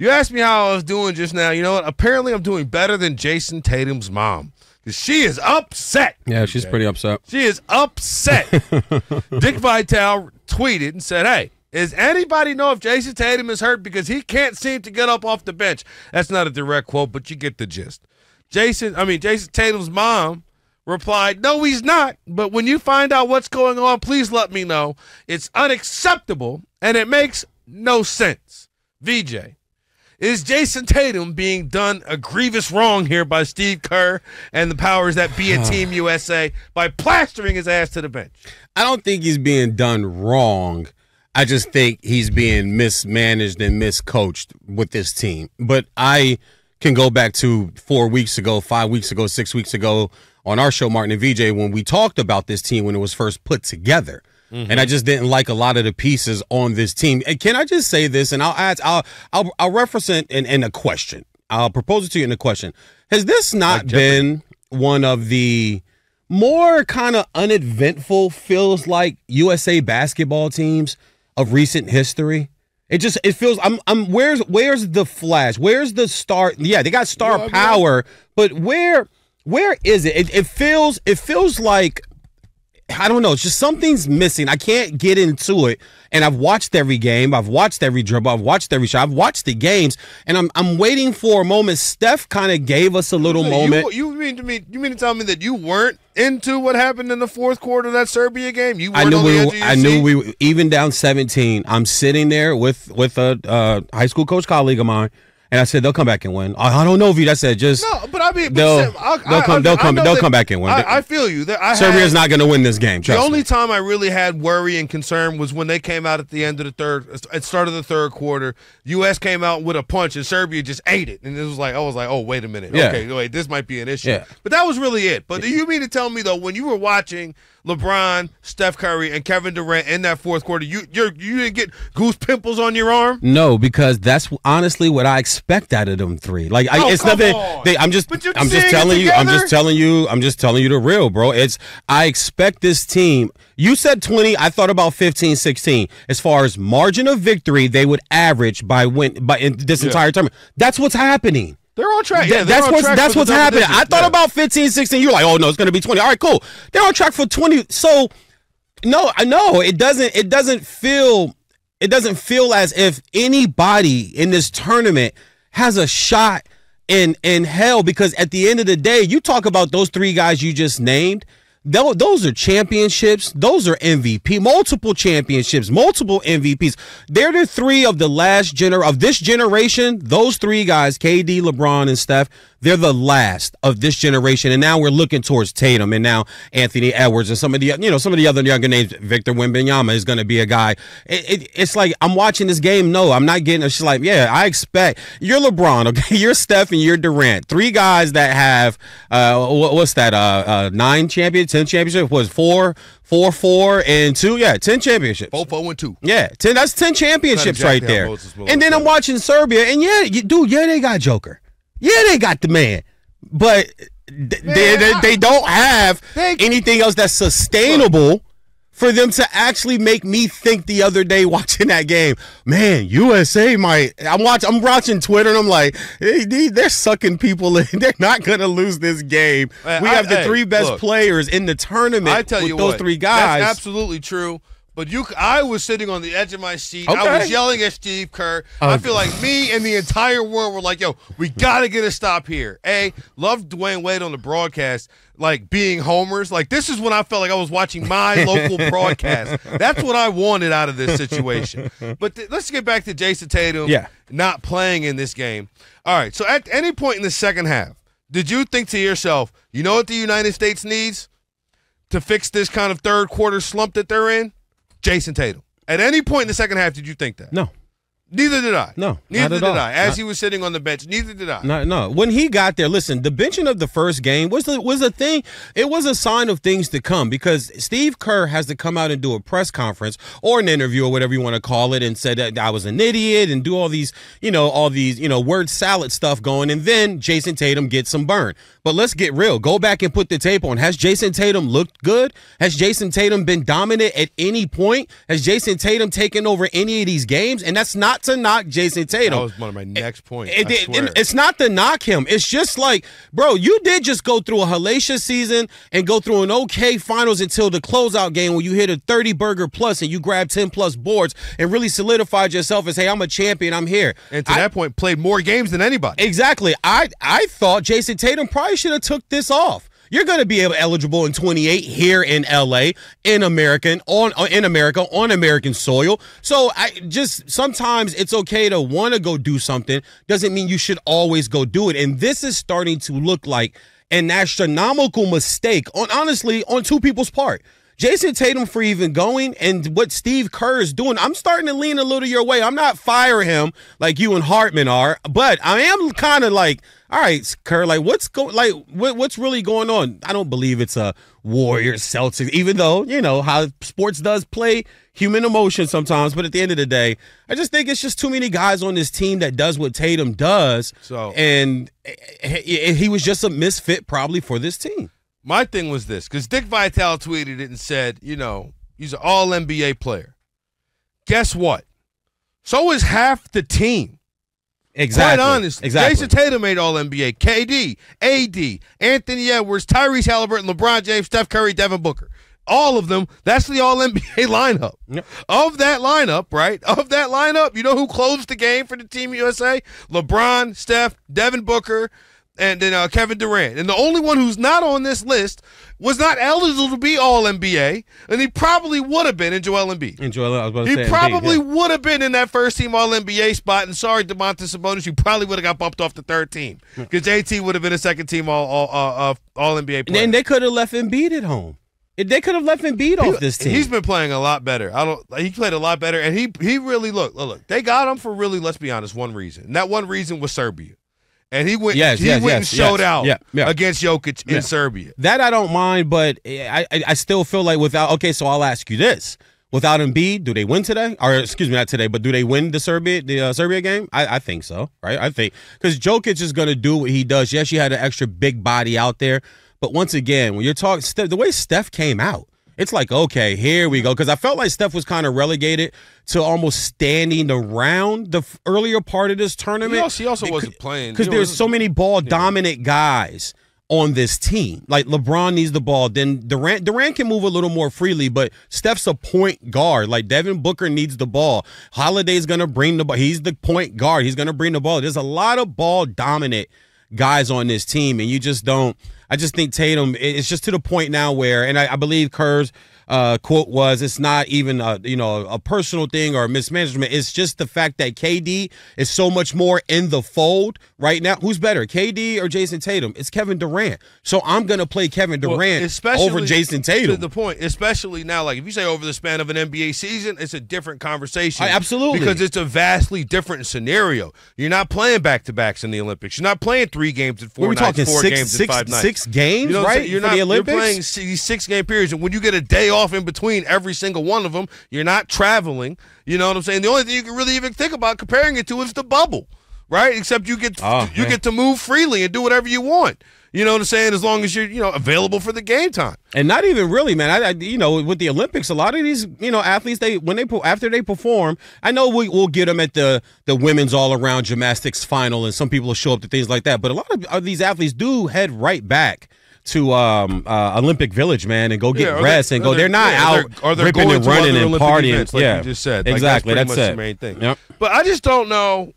You asked me how I was doing just now. You know what? Apparently I'm doing better than Jayson Tatum's mom. Because she is upset. Yeah, she's pretty upset. She is upset. Dick Vitale tweeted and said, hey, does anybody know if Jayson Tatum is hurt because he can't seem to get up off the bench? That's not a direct quote, but you get the gist. Jayson Tatum's mom replied, no, he's not. But when you find out what's going on, please let me know. It's unacceptable, and it makes no sense. VJ, is Jayson Tatum being done a grievous wrong here by Steve Kerr and the powers that be at Team USA by plastering his ass to the bench? I don't think he's being done wrong. I just think he's being mismanaged and miscoached with this team. But I can go back to 4 weeks ago, 5 weeks ago, 6 weeks ago on our show, Martin and VJ, when we talked about this team when it was first put together. And I just didn't like a lot of the pieces on this team. And can I just say this? And I'll reference it in a question. I'll propose it to you in a question. Has this not been one of the more kind of uneventful, feels like USA basketball teams of recent history? It feels where's the flash? Where's the star? Yeah, they got star power, but where is it? It feels like, I don't know. It's just something's missing. I can't get into it. And I've watched every game. I've watched every dribble. I've watched every shot. I've watched the games. And I'm waiting for a moment. Steph kind of gave us a little moment. You mean to tell me that you weren't into what happened in the fourth quarter of that Serbia game? You weren't I knew we were even down 17. I'm sitting there with a high school coach colleague of mine. And I said, they'll come back and win. I don't know if I said just. No, but I mean, they'll come back and win. I feel you. Serbia's not going to win this game. The only time I really had worry and concern was when they came out at the end of the start of the third quarter. U.S. came out with a punch and Serbia just ate it. And I was like, oh, wait a minute. Yeah. Okay, wait, this might be an issue. Yeah. But that was really it. But do you mean to tell me, though, when you were watching LeBron, Steph Curry, and Kevin Durant in that fourth quarter, you didn't get goose pimples on your arm? No, because that's honestly what I expect out of them three. Like, it's nothing. I'm just telling you the real, bro. I expect this team. You said 20. I thought about 15, 16. As far as margin of victory, they would average by in this entire tournament. That's what's happening. They're on track. Yeah, that's what's happening. I thought about 15, 16. You're like, oh no, it's going to be 20. All right, cool. They're on track for 20. So, no, it doesn't feel as if anybody in this tournament has a shot in hell, because at the end of the day, you talk about those three guys you just named. Those are championships. Those are MVP, multiple championships, multiple MVPs. They're the three of the of this generation. Those three guys, KD, LeBron, and Steph, they're the last of this generation. And now we're looking towards Tatum and now Anthony Edwards and some of the other younger names. Victor Wembanyama is going to be a guy. It's like I'm watching this game. No, I'm not getting. It's just like, yeah, I expect you're LeBron, okay, you're Steph, and you're Durant. Three guys that have what's that? 9 championships. 10 championships was 4, and 2. Yeah, 10 championships. 4, and 2. Yeah, 10. That's 10 championships right there. And then I'm watching Serbia, and they got Joker. Yeah, they got the man, but they don't have anything else that's sustainable for them to actually make me think the other day watching that game, man, USA might. I'm watching Twitter and I'm like, they're sucking people in. They're not going to lose this game. We have the three best players in the tournament. I tell you those three guys. That's absolutely true. But I was sitting on the edge of my seat. Okay. I was yelling at Steve Kerr. I feel like me and the entire world were like, yo, we got to get a stop here. Love Dwayne Wade on the broadcast, like being homers. Like, this is when I felt like I was watching my local broadcast. That's what I wanted out of this situation. But let's get back to Jayson Tatum not playing in this game. All right, so at any point in the second half, did you think to yourself, you know what the United States needs to fix this kind of third quarter slump that they're in? Jayson Tatum. At any point in the second half, did you think that? No. Neither did I. No, neither did I. As he was sitting on the bench, neither did I. No. When he got there, listen, the benching of the first game was a thing. It was a sign of things to come, because Steve Kerr has to come out and do a press conference or an interview or whatever you want to call it, and said that I was an idiot and do all these word salad stuff going, and then Jayson Tatum gets some burn. But let's get real. Go back and put the tape on. Has Jayson Tatum looked good? Has Jayson Tatum been dominant at any point? Has Jayson Tatum taken over any of these games? And that's not not to knock Jayson Tatum. That was one of my next points. It's not to knock him. It's just like, bro, you did just go through a hellacious season and go through an okay finals until the closeout game where you hit a 30-burger plus and you grabbed 10-plus boards and really solidified yourself as, hey, I'm a champion, I'm here. And to that point, played more games than anybody. Exactly. I thought Jayson Tatum probably should have took this off. You're going to be eligible in 28 here in L.A., in America, on American soil. So sometimes it's okay to want to go do something. Doesn't mean you should always go do it. And this is starting to look like an astronomical mistake, honestly, on two people's part. Jayson Tatum for even going, and what Steve Kerr is doing, I'm starting to lean a little your way. I'm not firing him like you and Hartman are, but I am kind of like, all right, Kerr, like what's really going on? I don't believe it's a Warriors Celtics, even though, you know, how sports does play human emotion sometimes, but at the end of the day, I just think it's just too many guys on this team that does what Tatum does, and he was just a misfit probably for this team. My thing was this, because Dick Vitale tweeted it and said, you know, he's an all-NBA player. Guess what? So is half the team. Exactly. Quite honestly. Jayson Tatum made all-NBA. KD, AD, Anthony Edwards, Tyrese Halliburton, LeBron James, Steph Curry, Devin Booker. All of them, that's the all-NBA lineup. Yep. Of that lineup, right? Of that lineup, you know who closed the game for the Team USA? LeBron, Steph, Devin Booker, and then Kevin Durant. And the only one who's not on this list was not eligible to be All-NBA, and he probably would have been in Joel Embiid. He probably would have been in that first-team All-NBA spot, and sorry, Domantas Sabonis, you probably would have got bumped off the third team because JT would have been a second-team All-NBA player. And they could have left Embiid at home. They could have left Embiid off this team. He's been playing a lot better. He played a lot better, and he really, look, they got him for really, let's be honest, one reason. And that one reason was Serbia. And he went and showed out against Jokic in Serbia. That I don't mind, but I still feel like okay, so I'll ask you this. Without Embiid, do they win today? Or excuse me, not today, but do they win the Serbia game? I think so, right? I think because Jokic is going to do what he does. Yes, you had an extra big body out there, but once again, when you're talking the way Steph came out, it's like, okay, here we go. Because I felt like Steph was kind of relegated to almost standing around the earlier part of this tournament. He also wasn't playing. Because there's so many ball-dominant guys on this team. Like, LeBron needs the ball. Then Durant can move a little more freely, but Steph's a point guard. Like, Devin Booker needs the ball. Holiday's going to bring the ball. He's the point guard. He's going to bring the ball. There's a lot of ball-dominant guys on this team, and you just don't – I just think Tatum, it's just to the point now where, and I believe Kerr's quote was, it's not even a personal thing or a mismanagement. It's just the fact that KD is so much more in the fold right now. Who's better, KD or Jayson Tatum? It's Kevin Durant. So I'm going to play Kevin Durant over Jayson Tatum. To the point, especially now, like if you say over the span of an NBA season, it's a different conversation. Absolutely. Because it's a vastly different scenario. You're not playing back-to-backs in the Olympics. You're not playing 3 games in 4 nights, 4 games in 5 nights. 6 games, right? You're playing these 6-game periods, and when you get a day off in between every single one of them, you're not traveling. You know what I'm saying? The only thing you can really even think about comparing it to is the bubble, right? Except you get to move freely and do whatever you want. You know what I'm saying? As long as you're available for the game time. And not even really, man. With the Olympics, a lot of these athletes, after they perform, I know we'll get them at the women's all around gymnastics final, and some people will show up to things like that. But a lot of these athletes do head right back to Olympic Village, man, and go get rest and go. They're not out ripping and running and partying. Events, like you just said. Exactly. That's the main thing. Yep. But I just don't know.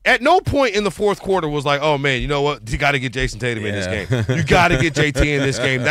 At no point in the fourth quarter was like, oh man, you know what? You got to get Jayson Tatum in this game. You got to get JT in this game.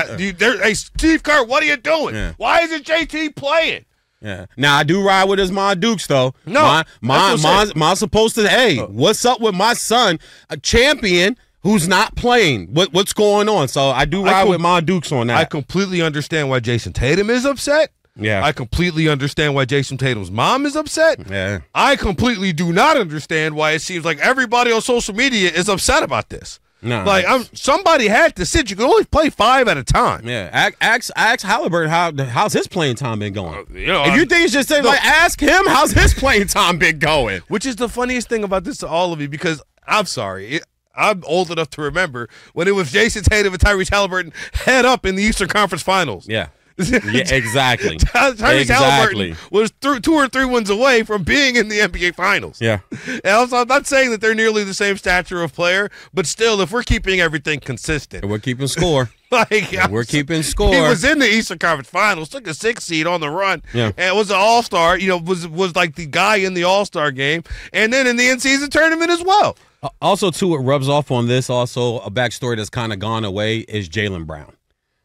Hey, Steve Kerr, what are you doing? Yeah. Why isn't JT playing? Yeah. Now I do ride with his Ma Dukes though. No, Ma's supposed to. Hey, what's up with my son, a champion who's not playing? What's going on? So I do ride with Ma Dukes on that. I completely understand why Jayson Tatum is upset. Yeah. I completely understand why Jayson Tatum's mom is upset. Yeah. I completely do not understand why it seems like everybody on social media is upset about this. No. Like somebody had to sit. You can only play 5 at a time. Yeah. Ask Halliburton how's his playing time been going. If you think it's just ask him how's his playing time been going. Which is the funniest thing about this to all of you, because I'm sorry. I'm old enough to remember when it was Jayson Tatum and Tyrese Halliburton head up in the Eastern Conference Finals. Yeah. Yeah, exactly. Tyrese Halliburton was 2 or 3 wins away from being in the NBA Finals. Yeah. And also, I'm not saying that they're nearly the same stature of player, but still, if we're keeping everything consistent. We're keeping score. We're keeping score. He was in the Eastern Conference Finals, took a 6th seed on the run, and was an All-Star. Was like the guy in the All-Star game, and then in the in-season tournament as well. Also, too, what rubs off on this, also a backstory that's kind of gone away is Jaylen Brown.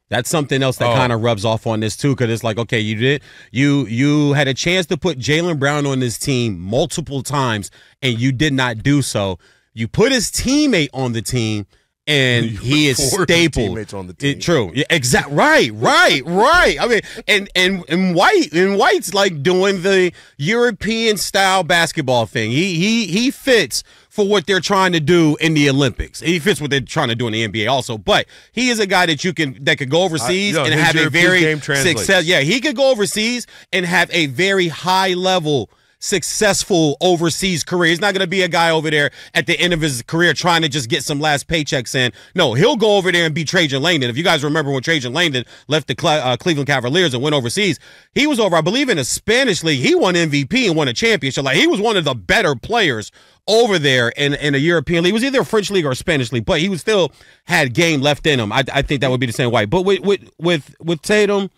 That's something else that kind of rubs off on this too, because it's like, okay, you had a chance to put Jaylen Brown on this team multiple times, and you did not do so. You put his teammate on the team, and he is stapled. Teammates on the team. True, yeah, exactly. Right. I mean, and White's like doing the European style basketball thing. He fits for what they're trying to do in the Olympics. He fits what they're trying to do in the NBA also. But he is a guy that could go overseas and have a very success. Yeah, he could go overseas and have a very high level successful overseas career. He's not going to be a guy over there at the end of his career trying to just get some last paychecks in. No, he'll go over there and be Trajan Langdon. If you guys remember when Trajan Langdon left the Cleveland Cavaliers and went overseas, he was over, I believe, in the Spanish league. He won MVP and won a championship. Like, he was one of the better players over there in a European league. It was either a French league or a Spanish league, but he was still had game left in him. I think that would be the same way. But with Tatum,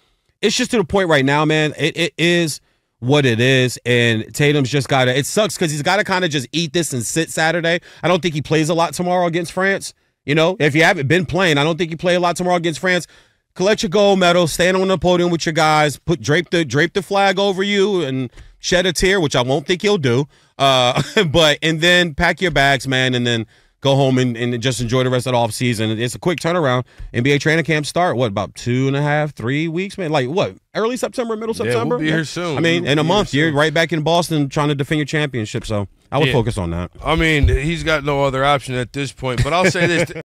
it's just to the point right now, man. It is what it is, and Tatum's just got to – it sucks because he's got to kind of just eat this and sit Saturday. I don't think he plays a lot tomorrow against France. If you haven't been playing, I don't think you play a lot tomorrow against France. Collect your gold medal, stand on the podium with your guys, drape the flag over you and shed a tear, which I won't think he'll do. And then pack your bags, man, and then go home and just enjoy the rest of the offseason. It's a quick turnaround. NBA training camp start, about 2.5, 3 weeks, man? Like, what, early September, middle September? We'll be here soon. I mean, in a month, you're right back in Boston trying to defend your championship, so I would focus on that. I mean, he's got no other option at this point, but I'll say this.